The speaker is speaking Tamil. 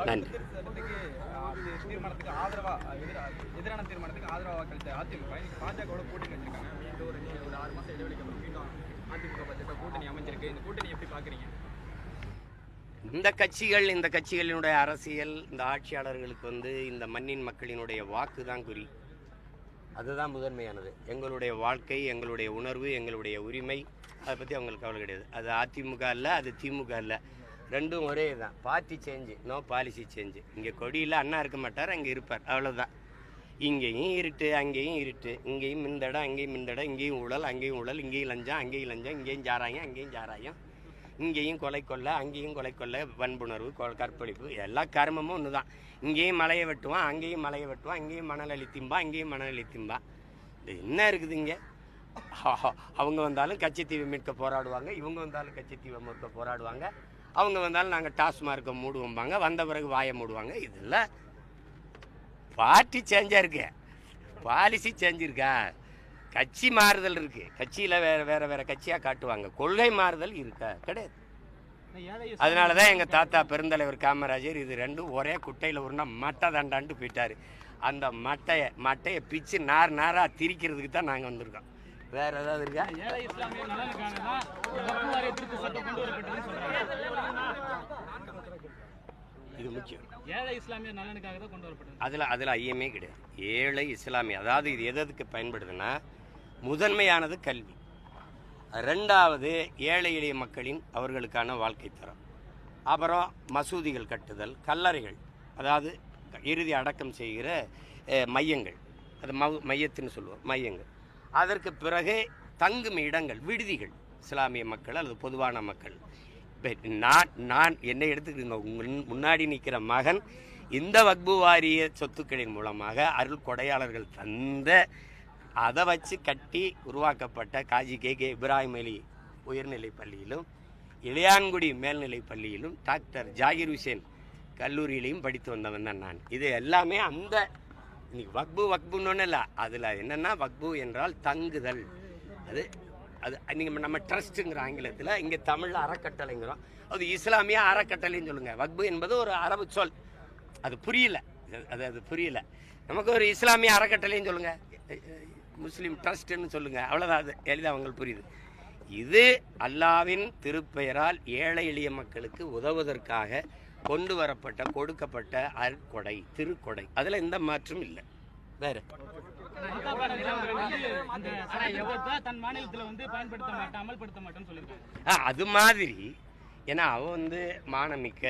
நன்றி. தீர்மானத்துக்கு ஆதரவா எதிரான தீர்மானத்துக்கு ஆதரவா வாக்களித்த அதிமுக பாஜகவோட கூட்டணி வச்சிருக்காங்க. மீண்டும் ஒரு 6 மாசம் இடைவெளிக்கு அப்புறம் மீண்டும் அதிமுக பாஜக கூட்டணி அமைஞ்சிருக்கு. இந்த கூட்டணி எப்படி பாக்குறீங்க? இந்த கட்சிகளினுடைய அரசியல், இந்த ஆட்சியாளர்களுக்கு இந்த மண்ணின் மக்களினுடைய வாக்கு தான் குறி. அதுதான் முதன்மையானது. எங்களுடைய வாழ்க்கை, எங்களுடைய உணர்வு, எங்களுடைய உரிமை, அதை பற்றி அவங்களுக்கு கவலை கிடையாது. அது அதிமுக இல்லை, அது திமுக இல்லை, ரெண்டும் ஒரே தான். Party change, no policy change. இங்கே கொடியில் அண்ணா இருக்க மாட்டார், அங்கே இருப்பார், அவ்வளோதான். இங்கேயும் இருட்டு, அங்கேயும் இருட்டு, இங்கேயும் மிந்தடம், அங்கேயும் மிந்தடம், இங்கேயும் ஊழல், அங்கேயும் ஊழல், இங்கேயும் லஞ்சம், அங்கேயும் லஞ்சம், இங்கேயும் சாராயம், அங்கேயும் சாராயம், இங்கேயும் கொலை கொள்ளை, அங்கேயும் கொலை கொள்ளை, வன்புணர்வு, கற்பழிப்பு, எல்லா கர்மமும் ஒன்று தான். இங்கேயும் மலையை வெட்டுவான், அங்கேயும் மலையை வெட்டுவான், இங்கேயும் மணல் அள்ளி திம்பான், இங்கேயும் மணல் அள்ளி திம்பான். இது என்ன இருக்குது இங்கே? அவங்க வந்தாலும் கட்சித்தீவை மீட்க போராடுவாங்க, இவங்க வந்தாலும் கட்சித்தீவை மீட்க போராடுவாங்க, அவங்க வந்தாலும் நாங்கள் டாஸ்மார்க்கை மூடுவோம்பாங்க, வந்த பிறகு வாயை மூடுவாங்க. இதெல்லாம் பார்ட்டி சேஞ்சாக இருக்கு, பாலிசி சேஞ்சிருக்கா, கட்சி மாறுதல் இருக்குது. கட்சியில் வேறு கட்சியாக காட்டுவாங்க, கொள்கை மாறுதல் இருக்கா? கிடையாது. அதனால தான் எங்கள் தாத்தா பெருந்தலைவர் காமராஜர் இது ரெண்டும் ஒரே குட்டையில் உருண்டா மட்டை தண்டான்ட்டு போயிட்டார். அந்த மட்டையை பிச்சு நாராக திரிக்கிறதுக்கு தான் நாங்கள் வந்திருக்கோம். வேறு ஏதாவது இருக்கா? இது முக்கியம். அதில் ஐயமே கிடையாது. ஏழை இஸ்லாமிய, அதாவது இது எதுக்கு பயன்படுதுன்னா, முதன்மையானது கல்வி, ரெண்டாவது ஏழை எளிய மக்களின் அவர்களுக்கான வாழ்க்கை தரம், அப்புறம் மசூதிகள் கட்டுதல், கல்லறைகள், அதாவது இறுதி அடக்கம் செய்கிற மையங்கள், அது மையத்துன்னு சொல்லுவோம், மையங்கள். அதற்கு பிறகு தங்கும் இடங்கள், விடுதிகள், இஸ்லாமிய மக்கள் அல்லது பொதுவான மக்கள். இப்போ நான் என்னை எடுத்துக்கிட்டு உங்கள் முன்னாடி நிற்கிற மகன் இந்த வக்பு வாரிய சொத்துக்களின் மூலமாக அருள் கொடையாளர்கள் தந்த, அதை வச்சு கட்டி உருவாக்கப்பட்ட காஜி கே இப்ராஹிம் அலி உயர்நிலைப் பள்ளியிலும், இளையான்குடி மேல்நிலைப் பள்ளியிலும், டாக்டர் ஜாகிர் ஹுசேன் கல்லூரியிலையும் படித்து வந்தவன் தான் நான். இது எல்லாமே அந்த இன்னைக்கு வக்புன்னு ஒன்றும் இல்லை. அதில் என்னென்னா, வக்பு என்றால் தங்குதல். அது நீங்கள் நம்ம ட்ரஸ்ட்டுங்கிற ஆங்கிலத்தில், இங்கே தமிழில் அறக்கட்டளைங்கிறோம். அது இஸ்லாமிய அறக்கட்டளைன்னு சொல்லுங்கள். வக்பு என்பது ஒரு அரபு சொல், அது புரியல, அது புரியல. நமக்கு ஒரு இஸ்லாமிய அறக்கட்டளைன்னு சொல்லுங்கள், முஸ்லீம் ட்ரஸ்ட்டுன்னு சொல்லுங்கள், அவ்வளோதான். அது எளிதாக அவங்களுக்கு புரியுது. இது அல்லாவின் திருப்பெயரால் ஏழை எளிய மக்களுக்கு உதவுவதற்காக கொண்டு வரப்பட்ட, கொடுக்கப்பட்ட அருட்கொடை, திருக்கொடை. அதில் எந்த மாற்றம் இல்லை. வேறு அது மாதிரி, ஏன்னா அவன் மானமிக்க